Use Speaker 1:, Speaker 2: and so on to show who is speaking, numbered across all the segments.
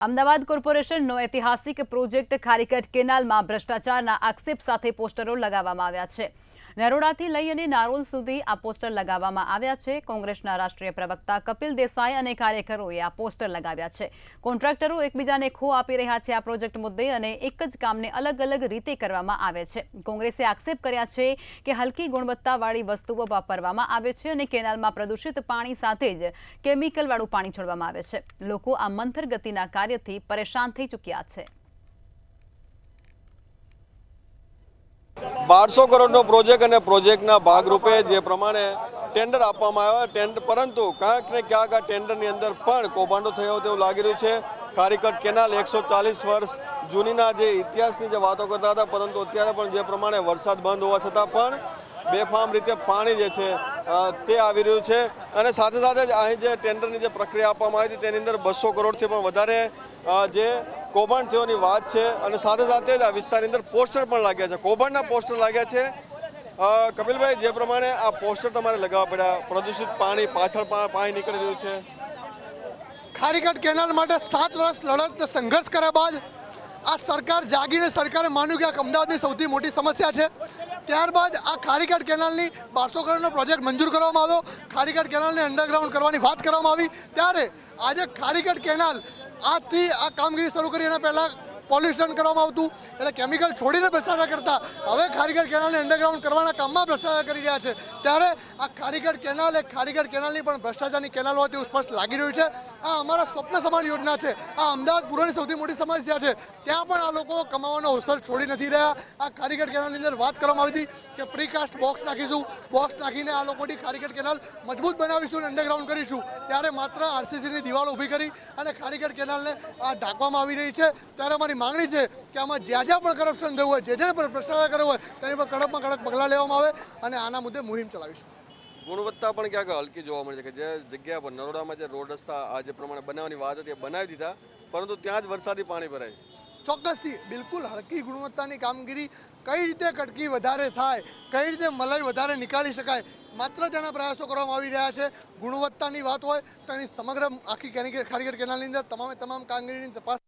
Speaker 1: અમદાવાદ કોર્પોરેશનનો ઐતિહાસિક પ્રોજેક્ટ ખારીકટ કેનાલમાં ભ્રષ્ટાચારના આક્ષેપ સાથે પોસ્ટરો લગાવવામાં આવ્યા છે। નરોડાથી લઈ અને નારોલ સુધી આ પોસ્ટર લગાવવામાં આવ્યા છે। કોંગ્રેસના રાષ્ટ્રીય પ્રવક્તા કપિલ દેસાઈ અને કાર્યકરોએ આ પોસ્ટર લગાવ્યા છે। કોન્ટ્રાક્ટરો એકબીજાને ખો આપી રહ્યા છે આ પ્રોજેક્ટ મુદ્દે અને એક જ કામને અલગ અલગ રીતે કરવામાં આવે છે। કોંગ્રેસે આક્ષેપ કર્યા છે કે હલકી ગુણવત્તાવાળી વસ્તુઓ વાપરવામાં આવે છે અને કેનાલમાં પ્રદૂષિત પાણી સાથે જ કેમિકલવાળું પાણી છોડવામાં આવે છે। લોકો આ મંથર ગતિના કાર્યથી પરેશાન થઈ ચૂક્યા છે।
Speaker 2: 1200 કરોડનો પ્રોજેક્ટ અને પ્રોજેક્ટના ભાગરૂપે જે પ્રમાણે ટેન્ડર આપવામાં આવ્યા પરંતુ ક્યાંક ને ક્યાંક આ ટેન્ડરની અંદર પણ કૌભાંડો થયો તેવું લાગી રહ્યું છે। ખારીકટ કેનાલ 140 વર્ષ જૂનીના જે ઇતિહાસની જે વાતો કરતા હતા પરંતુ અત્યારે પણ જે પ્રમાણે વરસાદ બંધ હોવા છતાં પણ બેફામ રીતે પાણી જે છે તે આવી રહ્યું છે અને સાથે સાથે જ અહીં જે ટેન્ડરની જે પ્રક્રિયા આપવામાં આવી હતી તેની અંદર 200 કરોડથી પણ વધારે જે કૌભાંડ થયોની વાત છે અને સાથે સાથે જ આ વિસ્તારની અંદર પોસ્ટર પણ લાગ્યા છે, કૌભાંડના પોસ્ટર લાગ્યા છે। કપિલભાઈ, જે પ્રમાણે આ પોસ્ટર તમારે લગાવવા પડ્યા, પ્રદૂષિત પાણી પાછળ પાણી નીકળી રહ્યું છે।
Speaker 3: ખારીકટ કેનાલ માટે 7 વર્ષ લડત સંઘર્ષ કર્યા બાદ આ સરકાર જાગીને સરકારે માન્યું કે આ અમદાવાદની સૌથી મોટી સમસ્યા છે। ત્યારબાદ આ ખારીકટ કેનાલની 1200 કરોડનો પ્રોજેક્ટ મંજૂર કરવામાં આવ્યો। ખારીકટ કેનાલને અંડરગ્રાઉન્ડ કરવાની વાત કરવામાં આવી ત્યારે આજે ખારીકટ કેનાલ આજથી આ કામગીરી શરૂ કરી એના પહેલાં પોલ્યુશન કરવામાં આવતું એટલે કેમિકલ છોડીને ભ્રષ્ટાચાર કરતા હવે ખારીકટ કેનાલને અંડરગ્રાઉન્ડ કરવાના કામમાં ભ્રષ્ટાચાર કરી રહ્યા છે। ત્યારે આ ખારીકટ કેનાલ એ ખારીકટ કેનાલની પણ ભ્રષ્ટાચારની કેનાલ હોય તેવું સ્પષ્ટ લાગી રહ્યું છે। આ અમારા સ્વપ્ન સમાન યોજના છે, આ અમદાવાદ પૂર્વની સૌથી મોટી સમસ્યા છે, ત્યાં પણ આ લોકો કમાવાનો અવસર છોડી નથી રહ્યા। આ ખારીકટ કેનાલની અંદર વાત કરવામાં આવી હતી કે પ્રીકાસ્ટ બોક્સ નાખીશું, બોક્સ નાખીને આ લોકોની ખારીકટ કેનાલ મજબૂત બનાવીશું અને અંડરગ્રાઉન્ડ કરીશું, ત્યારે માત્ર આરસીસીની દિવાલો ઊભી કરી અને ખારીકટ કેનાલને આ ઢાંકવામાં આવી રહી છે। ત્યારે અમારી માંગણી છે કે આમાં જ્યાં પણ કરપ્શન થયું હોય, જે પણ ભ્રષ્ટાચાર કર્યો હોય તેની પર કડકમાં કડક પગલાં લેવામાં આવે અને આના મુદ્દે મુહિમ ચલાવીશું।
Speaker 2: ગુણવત્તા પણ ક્યાંક હલકી જોવા મળે છે કે જે જગ્યા પર નરોડામાં જે રોડ રસ્તા આ જે પ્રમાણે બનાવવાની વાત હતી એ બનાવી દીધા પરંતુ ત્યાં જ વરસાદી પાણી ભરાય છે।
Speaker 3: ચોક્કસથી બિલકુલ હલકી ગુણવત્તાની કામગીરી કઈ રીતે કટકી વધારે થાય, કઈ રીતે મલાઈ વધારે નીકાળી શકાય, માત્ર તેના પ્રયાસો કરવામાં આવી રહ્યા છે। ગુણવત્તાની વાત હોય તો એની સમગ્ર આખી ખારીકટ કેનાલની અંદર તમામ કામગીરીની તપાસ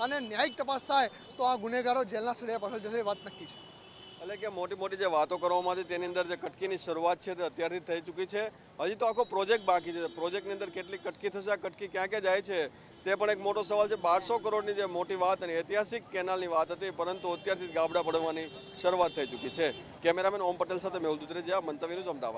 Speaker 3: અને ન્યાયિક તપાસ થાય તો આ ગુનેગારો જેલના સળિયા પાછળ જશે, વાત નક્કી છે।
Speaker 2: એટલે કે મોટી મોટી જે વાતો કરવામાં આવી તેની અંદર જે કટકીની શરૂઆત છે તે અત્યારથી થઈ ચૂકી છે। હજી તો આખો પ્રોજેક્ટ બાકી છે। પ્રોજેક્ટની અંદર કેટલી કટકી થશે, આ કટકી ક્યાં ક્યાં જાય છે તે પણ એક મોટો સવાલ છે। 1200 કરોડની જે મોટી વાત અને ઐતિહાસિક કેનાલની વાત હતી પરંતુ અત્યારથી ગાબડા પડવાની શરૂઆત થઈ ચૂકી છે। કેમેરામેન ઓમ પટેલ સાથે મેહુલ દુધરેજા, મંતવ્ય ન્યૂઝ, અમદાવાદ।